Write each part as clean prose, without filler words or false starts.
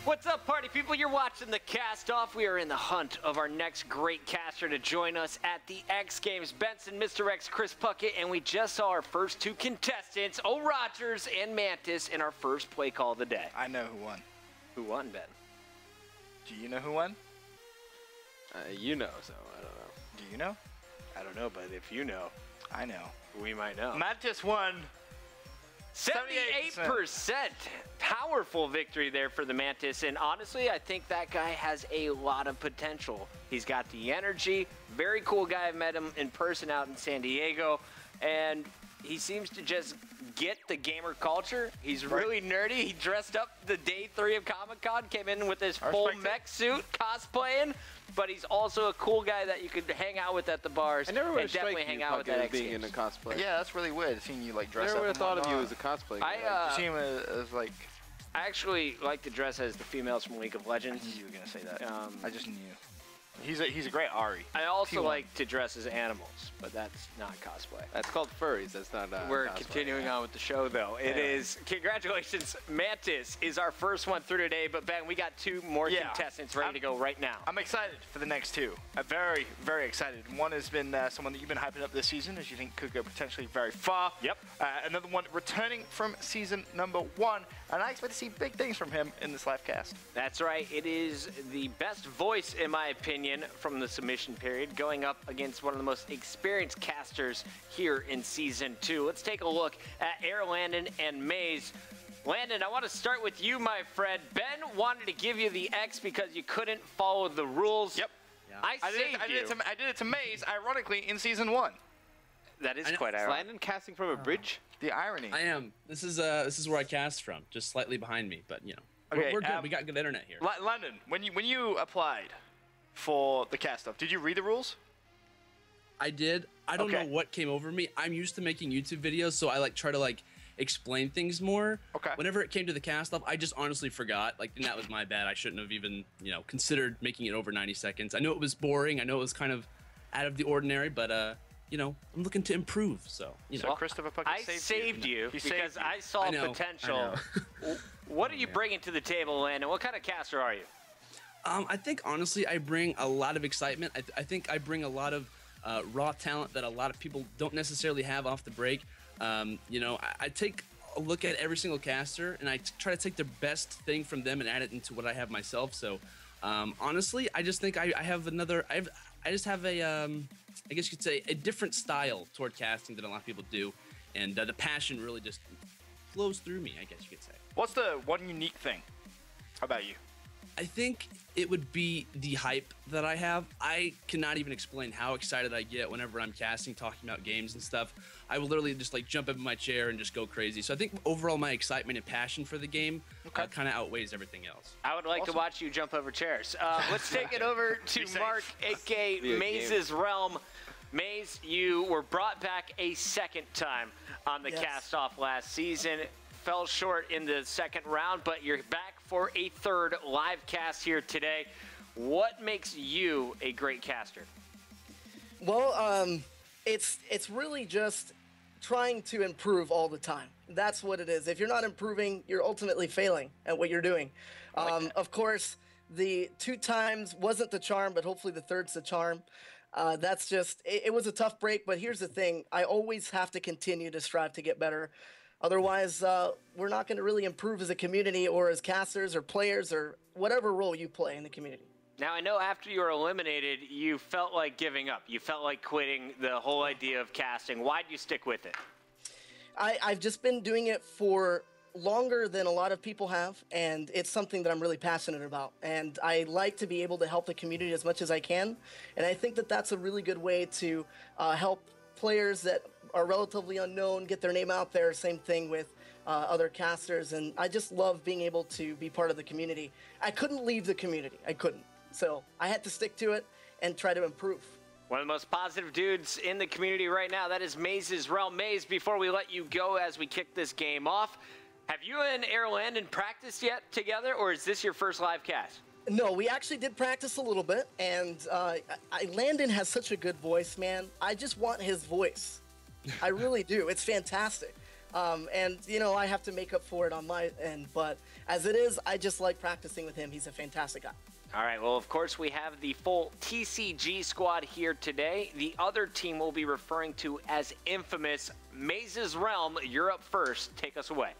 What's up, party people? You're watching the cast off. We are in the hunt of our next great caster to join us at the X Games. Benson, Mr. X, Chris Puckett, and we just saw our first two contestants, O. Rogers and Mantis, in our first play call of the day. I know who won. Who won, Ben? Do you know who won? You know, so I don't know. Do you know? I don't know, but if you know, I know. we might know. Mantis won. 78%. Powerful victory there for the Mantis, and honestly, I think that guy has a lot of potential. He's got the energy. Very cool guy. I've met him in person out in San Diego, and he seems to just get the gamer culture. He's really nerdy. He dressed up the day 3 of Comic-Con, came in with his full mech suit, cosplaying, but he's also a cool guy that you could hang out with at the bars. I never would have definitely hang out with that X being Games. in a cosplay. Yeah, that's really weird, seeing you like dress up. I never would have thought of you as a cosplay guy. You see him as like... I actually like to dress as the females from League of I Legends. knew you were going to say that. I just knew. He's a great Ari. I also like to dress as animals, but that's not cosplay. That's called furries. That's not We're cosplay. continuing on with the show, though. It is, congratulations, Mantis is our first one through today, but Ben, we got 2 more contestants ready to go right now. I'm excited for the next 2. I'm very, very excited. One has been someone that you've been hyping up this season, as you think could go potentially very far. Yep. Another one returning from season number 1, and I expect to see big things from him in this live cast. That's right. It is the best voice, in my opinion, from the submission period, going up against one of the most experienced casters here in season 2. Let's take a look at AirLandon and Maze. Landon, I want to start with you, my friend. Ben wanted to give you the X because you couldn't follow the rules. Yep. Yeah. I did it to Maze, ironically, in season 1. That is quite ironic. Is Landon casting from a bridge? The irony. I am. This is where I cast from, just slightly behind me, but you know, Okay, we're good. We got good internet here. Landon, when you applied for the cast stuff, did you read the rules? I did. I don't know what came over me. I'm used to making YouTube videos, so I try to explain things more. Okay. Whenever it came to the cast up, I just honestly forgot. And that was my bad. I shouldn't have even, considered making it over 90 seconds. I know it was boring. I know it was kind of out of the ordinary, but I'm looking to improve. So, So Christopher Puckett I saved you because I saw potential. What are you bringing to the table, Landon? What kind of caster are you? I think, honestly, I bring a lot of excitement. I think I bring a lot of raw talent that a lot of people don't necessarily have off the break. I take a look at every single caster, and I try to take the best thing from them and add it into what I have myself. So, honestly, I just think I have I just have a, I guess you could say, a different style toward casting than a lot of people do. And the passion really just flows through me, I guess you could say. What's the one unique thing about you? I think it would be the hype that I have. I cannot even explain how excited I get whenever I'm casting, talking about games and stuff. I will literally just jump up in my chair and just go crazy. So I think overall my excitement and passion for the game kind of outweighs everything else. I would like to watch you jump over chairs. Let's take it over to Mark, a.k.a. MazezRealm. Maze, you were brought back a second time on the cast-off last season. Fell short in the second round, but you're back for a third live cast here today. What makes you a great caster? Well, it's really just trying to improve all the time. That's what it is. If you're not improving, you're ultimately failing at what you're doing. Of course, the 2 times wasn't the charm, but hopefully the third's the charm. That's just, it was a tough break, but here's the thing. I always have to continue to strive to get better. Otherwise, we're not going to really improve as a community or as casters or players or whatever role you play in the community. Now, I know after you were eliminated, you felt like giving up. You felt like quitting the whole idea of casting. Why'd you stick with it? I've just been doing it for longer than a lot of people have, and it's something that I'm really passionate about. And I like to be able to help the community as much as I can. And I think that that's a really good way to help players that are relatively unknown get their name out there. Same thing with other casters, and I just love being able to be part of the community. I couldn't leave the community. I couldn't. So I had to stick to it and try to improve. One of the most positive dudes in the community right now, that is MazezRealm. Maze, before we let you go as we kick this game off, have you and AirLandon practiced yet together, or is this your first live cast? No, we actually did practice a little bit, and Landon has such a good voice, man. I just want his voice. I really do. It's fantastic. And, you know, I have to make up for it on my end. But as it is, I just like practicing with him. He's a fantastic guy. All right, well, of course, we have the full TCG squad here today. The other team we'll be referring to as Infamous. MazezRealm, you're up first. Take us away.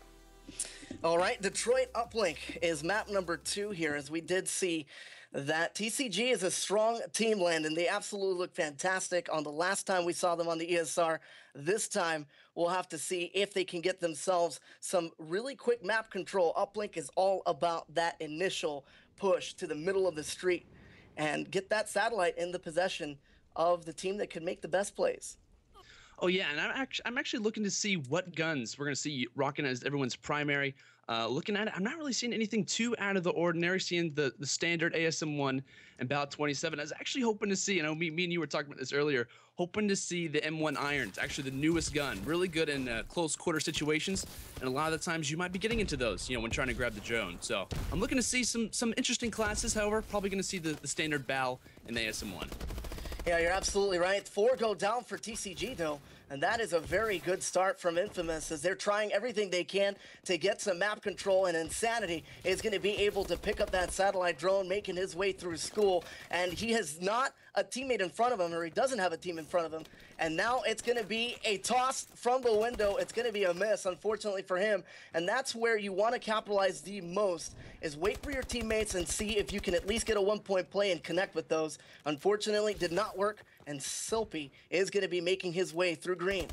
All right, Detroit Uplink is map number 2 here, as we did see that TCG is a strong team, Landon. They absolutely look fantastic on the last time we saw them on the ESR. This time, we'll have to see if they can get themselves some really quick map control. Uplink is all about that initial push to the middle of the street and get that satellite in the possession of the team that could make the best plays. Oh yeah, and I'm actually looking to see what guns we're going to see rocking as everyone's primary. Looking at it, I'm not really seeing anything too out of the ordinary. Seeing the standard ASM1 and Bout 27. I was actually hoping to see, me and you were talking about this earlier, hoping to see the M1 Irons, actually the newest gun. Really good in close quarter situations, and a lot of the times you might be getting into those, when trying to grab the drone. So I'm looking to see some interesting classes. However, probably going to see the standard BAL and the ASM1. Yeah, you're absolutely right. 4 go down for TCG, though. And that is a very good start from Infamous, as they're trying everything they can to get some map control, and Insanity is going to be able to pick up that satellite drone, making his way through school. And he has not a teammate in front of him, or he doesn't have a team in front of him. And now it's going to be a toss from the window. It's going to be a miss, unfortunately for him. And that's where you want to capitalize the most, is wait for your teammates and see if you can at least get a 1-point play and connect with those. Unfortunately, did not work, and Silpy is going to be making his way through green.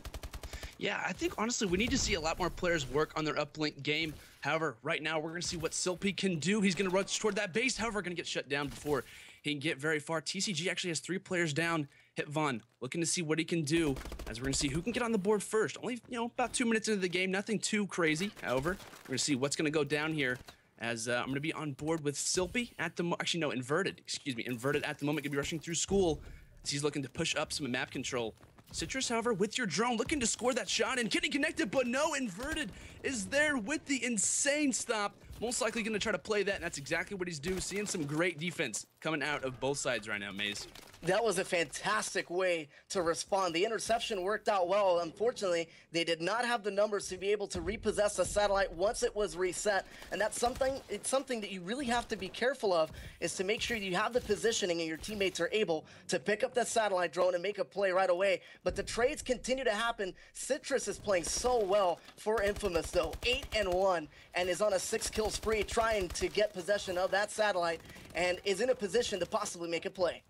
Yeah, I think honestly we need to see a lot more players work on their uplink game. However, right now we're going to see what Silpy can do. He's going to rush toward that base. However, going to get shut down before he can get very far. TCG actually has 3 players down. Hitvon looking to see what he can do, as we're going to see who can get on the board first. Only, about 2 minutes into the game, nothing too crazy. However, we're going to see what's going to go down here, as I'm going to be on board with Silpy at the actually no, Inverted. Excuse me, Inverted at the moment, going to be rushing through school as he's looking to push up some map control. Citrus, however, with your drone, looking to score that shot, and can he connect it? But no, Inverted is there with the insane stop. Most likely going to try to play that, and that's exactly what he's doing. Seeing some great defense coming out of both sides right now, Maze. That was a fantastic way to respond. The interception worked out well. Unfortunately, they did not have the numbers to be able to repossess the satellite once it was reset. And that's something that you really have to be careful of, is to make sure you have the positioning and your teammates are able to pick up that satellite drone and make a play right away. But the trades continue to happen. Citrus is playing so well for Infamous, though. 8-1, and is on a 6-kill spree, trying to get possession of that satellite, and is in a position to possibly make a play.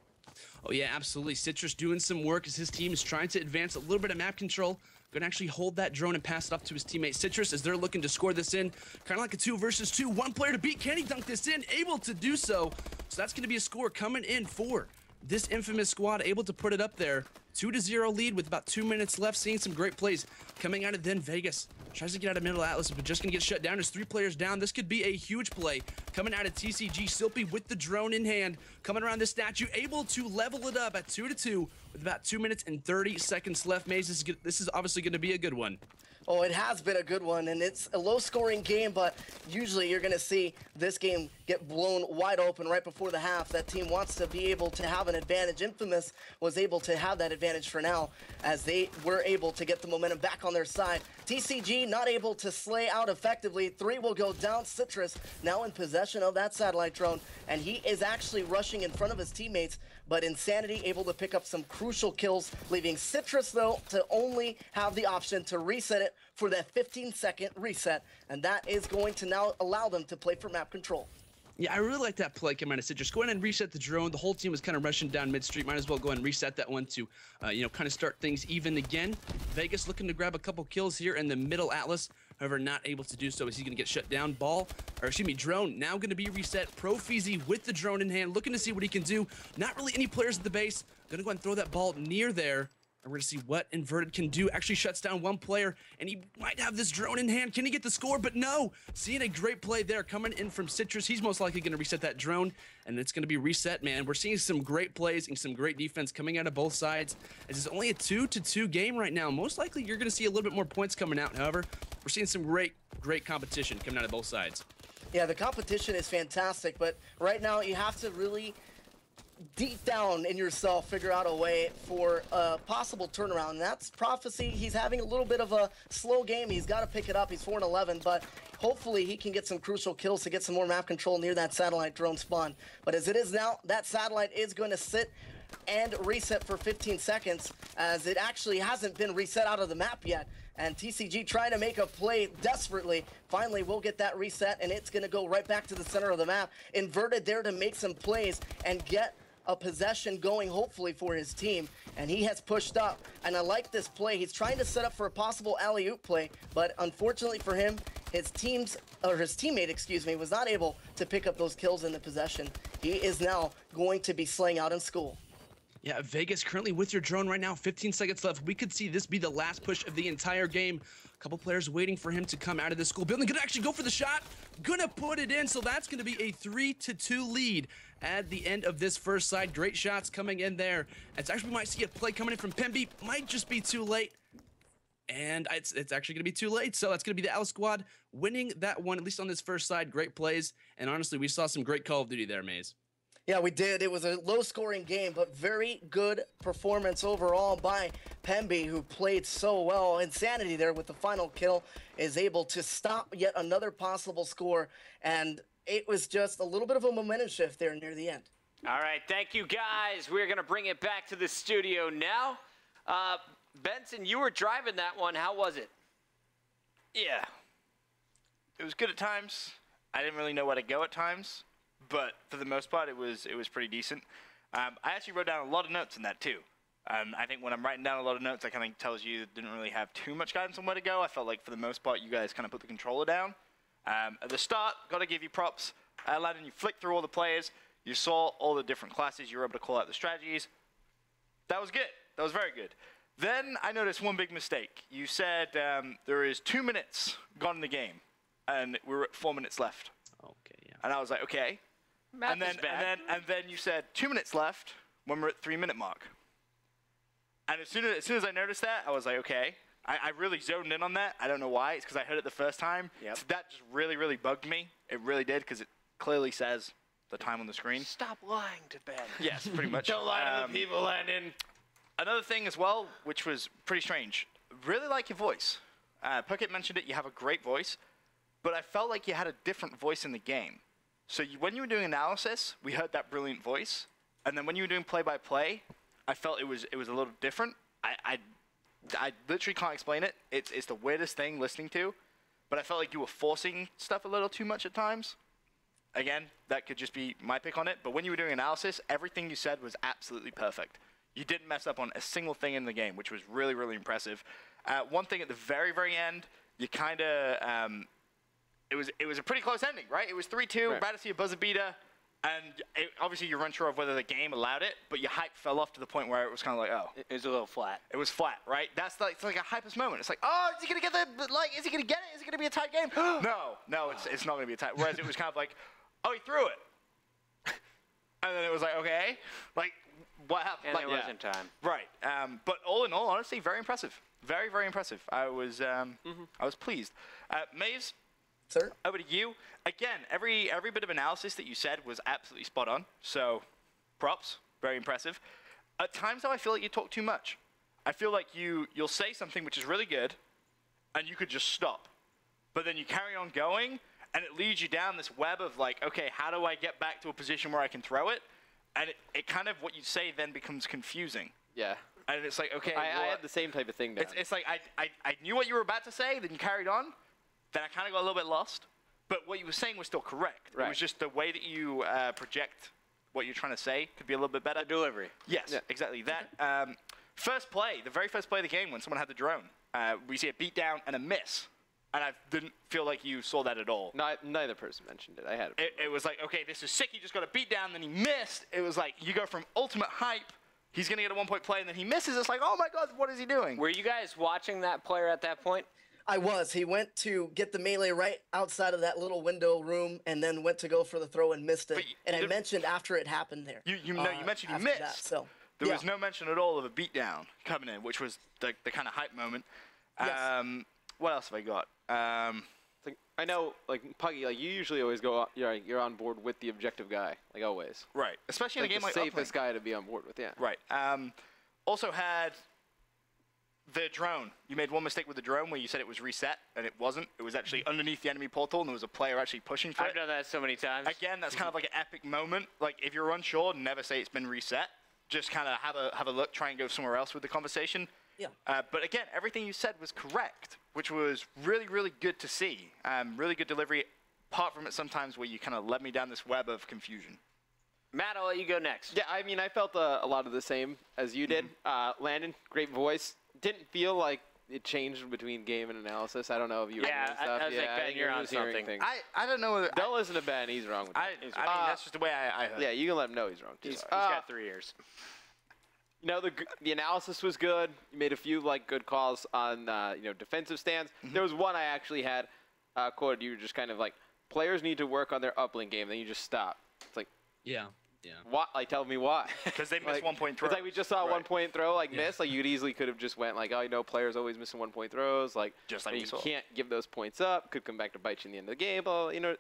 Oh yeah, absolutely. Citrus doing some work as his team is trying to advance a little bit of map control. Going to actually hold that drone and pass it up to his teammate Citrus as they're looking to score this in. Kind of like a 2 versus 2. One player to beat. Can he dunk this in? Able to do so. So that's going to be a score coming in for this Infamous squad, able to put it up there. 2-0 lead with about 2 minutes left. Seeing some great plays coming out of then Vegas. Tries to get out of middle Atlas, but just going to get shut down. There's 3 players down. This could be a huge play coming out of TCG. Silpy with the drone in hand, coming around this statue, able to level it up at 2-2 with about 2 minutes and 30 seconds left. Maze, this is obviously going to be a good one. Oh, it has been a good one, and it's a low-scoring game, but usually you're going to see this game get blown wide open right before the half. That team wants to be able to have an advantage. Infamous was able to have that advantage for now, as they were able to get the momentum back on their side. TCG not able to slay out effectively. 3 will go down. Citrus now in possession of that satellite drone, and he is actually rushing in front of his teammates, but Insanity able to pick up some crucial kills, leaving Citrus, though, to only have the option to reset it for that 15-second reset, and that is going to now allow them to play for map control. Yeah, I really like that play coming out of Citrus. Go ahead and reset the drone. The whole team was kind of rushing down mid-street. Might as well go ahead and reset that one to, kind of start things even again. Vegas looking to grab a couple kills here in the middle Atlas. However, not able to do so as he's going to get shut down. Drone now going to be reset. Profeezy with the drone in hand, looking to see what he can do. Not really any players at the base. Going to go ahead and throw that ball near there. And we're going to see what Inverted can do. Actually shuts down one player, and he might have this drone in hand. Can he get the score? But no. Seeing a great play there coming in from Citrus. He's most likely going to reset that drone, and it's going to be reset, man. We're seeing some great plays and some great defense coming out of both sides. As it's only a 2-2 game right now. Most likely you're going to see a little bit more points coming out. However, we're seeing some great competition coming out of both sides. Yeah, the competition is fantastic, but right now you have to really deep down in yourself figure out a way for a possible turnaround. And that's Prophecy. He's having a little bit of a slow game. He's got to pick it up. He's 4-11, but hopefully he can get some crucial kills to get some more map control near that satellite drone spawn. But as it is now, that satellite is going to sit and reset for 15 seconds, as it actually hasn't been reset out of the map yet. And TCG trying to make a play desperately. Finally, we'll get that reset, and it's going to go right back to the center of the map. Inverted there to make some plays and get a possession going, hopefully, for his team. And he has pushed up, and I like this play. He's trying to set up for a possible alley-oop play, but unfortunately for him, his teammate, excuse me, was not able to pick up those kills in the possession. He is now going to be slaying out in school. Yeah, Vegas currently with your drone right now, 15 seconds left. We could see this be the last push of the entire game. A couple players waiting for him to come out of this school building. Gonna actually go for the shot. Gonna put it in, so that's gonna be a 3-2 lead at the end of this first side. Great shots coming in there. It's actually, we might see a play coming in from Pemby. Might just be too late. And it's actually gonna be too late, so that's gonna be the Alice squad winning that one, at least on this first side. Great plays, and honestly, we saw some great Call of Duty there, Maze. Yeah, we did. It was a low-scoring game, but very good performance overall by Pemby, who played so well. Insanity there with the final kill is able to stop yet another possible score, and it was just a little bit of a momentum shift there near the end. All right, thank you, guys. We're going to bring it back to the studio now. Benson, you were driving that one. How was it? Yeah. It was good at times. I didn't really know where to go at times. But for the most part, it was pretty decent. I actually wrote down a lot of notes in that too. I think when I'm writing down a lot of notes, that kind of tells you didn't really have too much guidance on where to go. I felt like for the most part, you guys kind of put the controller down. At the start, got to give you props. AirLandon, you flicked through all the players. You saw all the different classes. You were able to call out the strategies. That was good. That was very good. Then I noticed one big mistake. You said there is 2 minutes gone in the game, and we were at 4 minutes left. Okay, yeah. And I was like, okay. And then you said 2 minutes left when we're at 3 minute mark. And as soon as I noticed that, I was like, okay. I really zoned in on that. I don't know why. It's because I heard it the first time. Yep. So that just really, really bugged me. It really did, because it clearly says the time on the screen. Stop lying to Ben. Yes, pretty much. Don't lie to the people, Landon. Another thing as well, which was pretty strange. Really like your voice. Puckett mentioned it. You have a great voice. But I felt like you had a different voice in the game. So when you were doing analysis, we heard that brilliant voice, and then when you were doing play-by-play, I felt it was a little different. I literally can't explain it. It's the weirdest thing listening to, but I felt like you were forcing stuff a little too much at times. Again, that could just be my pick on it, but when you were doing analysis, everything you said was absolutely perfect. You didn't mess up on a single thing in the game, which was really, really impressive. One thing at the very, very end, you kind of... It was a pretty close ending, right? It was 3-2, right. About to see a buzzer beater, and obviously you're unsure of whether the game allowed it, but your hype fell off to the point where it was kind of like, oh. It was a little flat. It was flat, right? It's like a hypest moment. It's like, oh, is he going to get is he going to get it? Is it going to be a tight game? No, it's not going to be a tight. Whereas it was kind of like, oh, he threw it. And then it was like, okay, like, what happened? And like, there wasn't time. Right. But all in all, honestly, very impressive. Very, very impressive. I was pleased. Maze? Sir? Over to you. Again, every bit of analysis that you said was absolutely spot on. So, props. Very impressive. At times, though, I feel like you talk too much. I feel like you'll say something which is really good, and you could just stop. But then you carry on going, and it leads you down this web of like, okay, how do I get back to a position where I can throw it? And it kind of, what you say then becomes confusing. Yeah. And it's like, okay. I had the same type of thing down. It's like I knew what you were about to say, then you carried on. Then I kind of got a little bit lost, but what you were saying was still correct. Right. It was just the way that you project what you're trying to say could be a little bit better. The delivery. Yes, Yeah. exactly. That first play, the very first play of the game when someone had the drone, we see a beat down and a miss, and I didn't feel like you saw that at all. Neither person mentioned it. I had it. It was like, okay, this is sick. He just got a beat down, then he missed. It was like you go from ultimate hype. He's going to get a 1 point play, and then he misses. It's like, oh my God, what is he doing? Were you guys watching that player at that point? I was. He went to get the melee right outside of that little window room, and then went to go for the throw and missed it. And I mentioned after it happened there. You mentioned you missed. That, so, there was no mention at all of a beatdown coming in, which was the kind of hype moment. Yes. What else have I got? Like, I know, like Puggy, like you usually always go, you're on board with the objective guy, like always. Right. Especially in a game like the safest guy to be on board with, yeah. Right. Also had the drone. You made one mistake with the drone where you said it was reset, and it wasn't. It was actually underneath the enemy portal, and there was a player actually pushing for it. I've done that so many times. Again, that's kind of like an epic moment. Like, if you're unsure, never say it's been reset. Just kind of have a look, try and go somewhere else with the conversation. Yeah. But again, everything you said was correct, which was really, really good to see. Really good delivery, apart from it sometimes where you kind of led me down this web of confusion. Matt, I'll let you go next. Yeah, I mean, I felt a lot of the same as you did. Landon, great voice. Didn't feel like it changed between game and analysis. I don't know if you were Yeah, hearing stuff. I was like, Ben, you're on something. I don't know whether... Don't listen to Ben. He's wrong with I that. mean, that's just the way I heard. Yeah, you can let him know he's wrong. Too. He's got 3 years. You know, the analysis was good. You made a few like good calls on defensive stands. There was one I actually had quoted. You were just kind of like, players need to work on their uplink game. Then you just stop. It's like, Yeah. what? Like, tell me why. Because they missed Like, 1 point throw. It's like we just saw a 1 point throw miss. Like, you'd easily could have just went like, oh, players always missing 1 point throws. Like, Just like you we saw. can't give those points up. Could come back to bite you in the end of the game.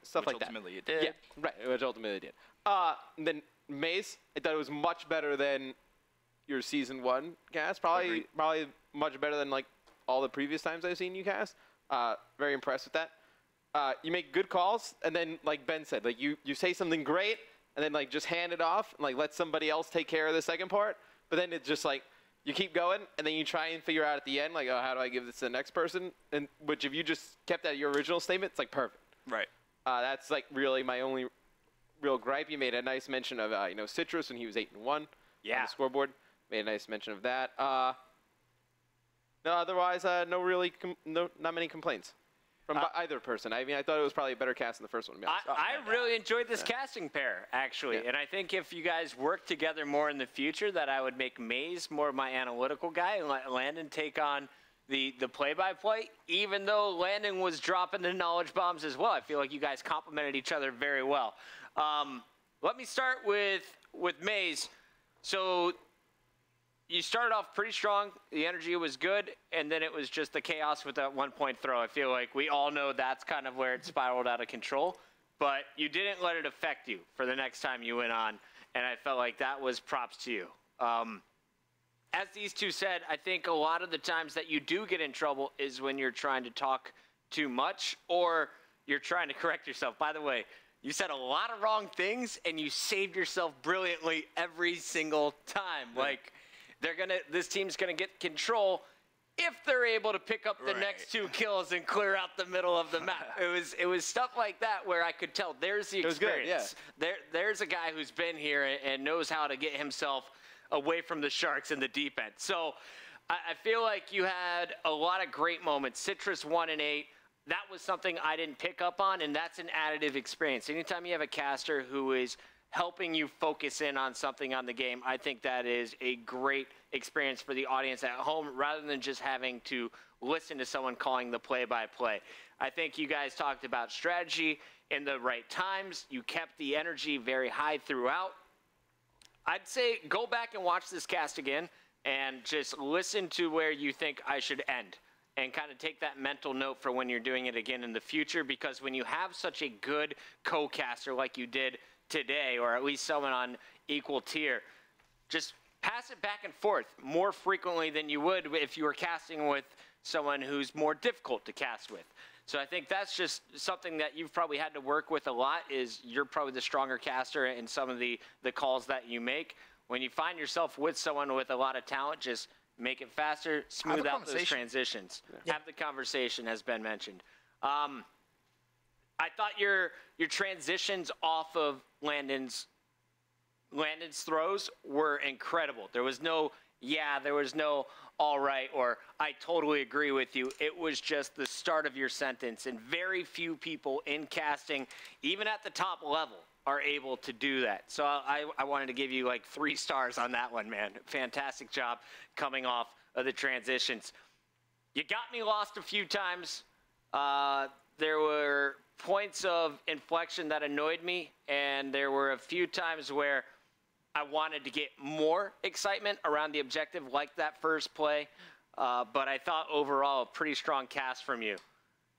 Stuff Which like that. ultimately it did. Yeah, right. Which ultimately it did. And then Maze, I thought it was much better than your season 1 cast. Probably much better than like all the previous times I've seen you cast. Very impressed with that. You make good calls, and then like Ben said, like you say something great, and then like just hand it off and like let somebody else take care of the second part. But then it's just like you keep going, and then you try and figure out at the end like, oh, how do I give this to the next person? And which if you just kept at your original statement, it's like perfect. Right. That's like really my only real gripe. You made a nice mention of Citrus when he was 8-1 on the scoreboard. Made a nice mention of that. No, otherwise, not many complaints from either person. I mean, I thought it was probably a better cast than the first one. To be honest. I really enjoyed this casting pair, actually. Yeah. And I think if you guys work together more in the future, that I would make Maze more of my analytical guy and let Landon take on the play-by-play, even though Landon was dropping the knowledge bombs as well. I feel like you guys complemented each other very well. Let me start with Maze. So you started off pretty strong. The energy was good, and then it was just the chaos with that 1 point throw. I feel like we all know that's kind of where it spiraled out of control. But you didn't let it affect you for the next time you went on, and I felt like that was props to you. As these two said, I think a lot of the times that you do get in trouble is when you're trying to talk too much or you're trying to correct yourself. By the way, you said a lot of wrong things, and you saved yourself brilliantly every single time. Like, this team's gonna get control if they're able to pick up the next 2 kills and clear out the middle of the map. It was stuff like that where I could tell there's the experience. Good, yeah. There's a guy who's been here and knows how to get himself away from the Sharks in the deep end. So I feel like you had a lot of great moments. Citrus 1 and 8. That was something I didn't pick up on, and that's an additive experience. Anytime you have a caster who is helping you focus in on something on the game, I think that is a great experience for the audience at home rather than just having to listen to someone calling the play-by-play. I think you guys talked about strategy in the right times. You kept the energy very high throughout. I'd say go back and watch this cast again and just listen to where you think I should end and kind of take that mental note for when you're doing it again in the future, because when you have such a good co-caster like you did today, or at least someone on equal tier, just pass it back and forth more frequently than you would if you were casting with someone who's more difficult to cast with. So I think that's just something that you've probably had to work with a lot, is you're probably the stronger caster in some of the calls that you make. When you find yourself with someone with a lot of talent, just make it faster, smooth out those transitions. Yeah. Have the conversation, as Ben mentioned. I thought your transitions off of Landon's throws were incredible. There was no, there was no all right, or I totally agree with you. It was just the start of your sentence, and very few people in casting, even at the top level, are able to do that. So I wanted to give you like 3 stars on that one, man. Fantastic job coming off of the transitions. You got me lost a few times. There were points of inflection that annoyed me, and there were a few times where I wanted to get more excitement around the objective, like that first play. But I thought overall a pretty strong cast from you.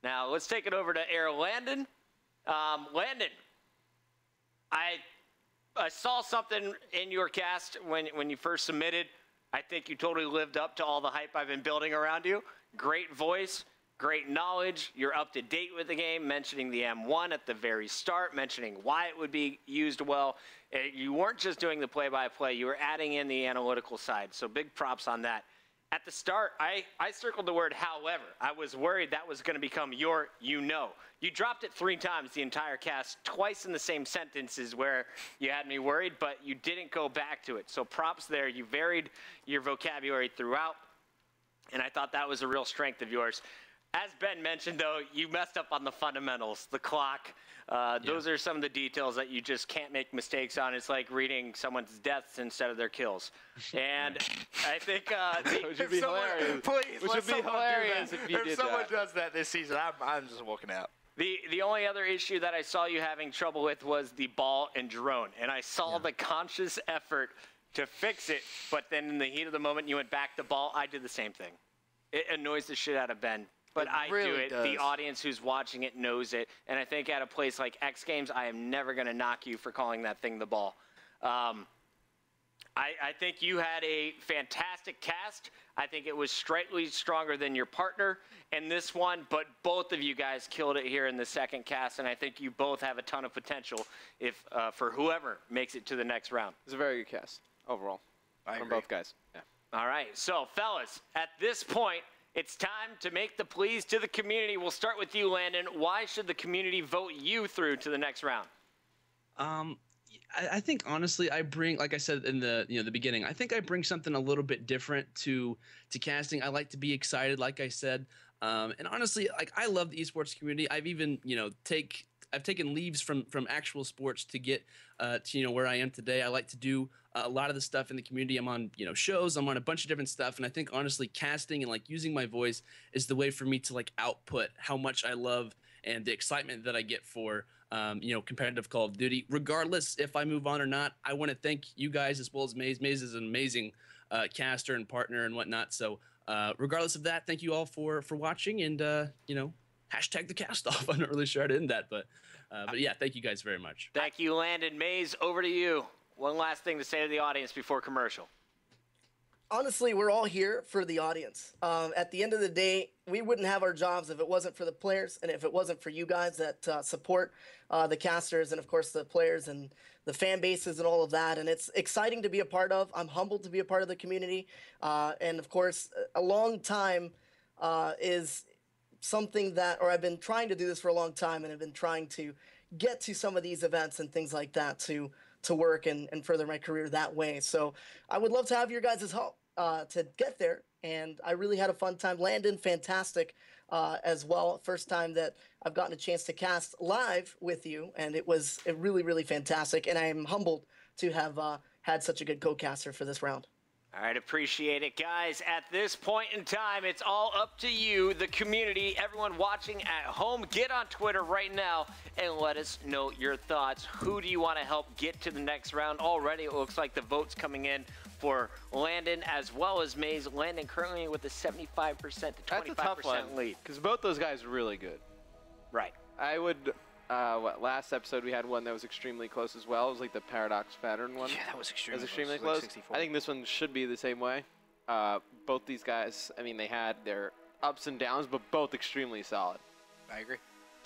Now, let's take it over to AirLandon. Landon, I saw something in your cast when you first submitted. I think you totally lived up to all the hype I've been building around you. Great voice, great knowledge. You're up to date with the game, mentioning the M1 at the very start, mentioning why it would be used well. You weren't just doing the play-by-play. You were adding in the analytical side, so big props on that. At the start, I circled the word however. I was worried that was going to become your you know. You dropped it 3 times the entire cast, twice in the same sentences where you had me worried, but you didn't go back to it. So props there. You varied your vocabulary throughout, and I thought that was a real strength of yours. As Ben mentioned, though, you messed up on the fundamentals, the clock. Those are some of the details that you just can't make mistakes on. It's like reading someone's deaths instead of their kills. And I think Which would be hilarious. Please, Which would be hilarious if you did someone that. does that this season, I'm just walking out. the only other issue that I saw you having trouble with was the ball and drone. And I saw the conscious effort to fix it, but then in the heat of the moment, you went back to ball. I did the same thing. It annoys the shit out of Ben. But I do it. Does. The audience who's watching it knows it. And I think at a place like X Games, I am never going to knock you for calling that thing the ball. I think you had a fantastic cast. I think it was slightly stronger than your partner in this one, but both of you guys killed it here in the second cast, and I think you both have a ton of potential if for whoever makes it to the next round. It's a very good cast overall from both guys. Yeah. All right, so fellas, at this point, it's time to make the pleas to the community. We'll start with you, Landon. Why should the community vote you through to the next round? I think honestly, I bring, like I said in the beginning, I think I bring something a little bit different to casting. I like to be excited, like I said, and honestly, like I love the esports community. I've even I've taken leaves from actual sports to get to where I am today. I like to do a lot of the stuff in the community. I'm on shows. I'm on a bunch of different stuff, and I think honestly, casting and like using my voice is the way for me to like output how much I love and the excitement that I get for competitive Call of Duty. Regardless if I move on or not, I want to thank you guys as well as Maze. Maze is an amazing caster and partner and whatnot. So regardless of that, thank you all for watching and hashtag the cast off. I'm not really sure how to end that, but yeah, thank you guys very much. Thank you, Landon. Maze, over to you. One last thing to say to the audience before commercial. Honestly, we're all here for the audience. At the end of the day, we wouldn't have our jobs if it wasn't for the players and if it wasn't for you guys that support the casters and, of course, the players and the fan bases and all of that. And it's exciting to be a part of. I'm humbled to be a part of the community. And, of course, a long time is something that, or I've been trying to do this for a long time, and I've been trying to get to some of these events and things like that to work and further my career that way. So I would love to have your guys' help to get there. And I really had a fun time. Landon, fantastic as well. First time that I've gotten a chance to cast live with you, and it was really, really fantastic. And I am humbled to have had such a good co-caster for this round. All right, appreciate it, guys. At this point in time, it's all up to you, the community, everyone watching at home. Get on Twitter right now and let us know your thoughts. Who do you want to help get to the next round? Already, it looks like the votes coming in for Landon as well as Maze. Landon currently with a 75% to 25% lead. Because both those guys are really good. Right. I would... last episode we had one that was extremely close as well. It was like the Paradox Pattern one. Yeah, that was extremely close. Like I think this one should be the same way. Both these guys, I mean, they had their ups and downs, but both extremely solid. I agree.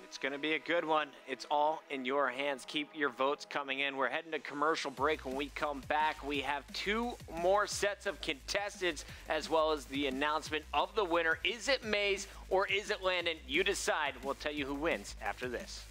It's going to be a good one. It's all in your hands. Keep your votes coming in. We're heading to commercial break. When we come back, we have 2 more sets of contestants as well as the announcement of the winner. Is it Maze or is it Landon? You decide. We'll tell you who wins after this.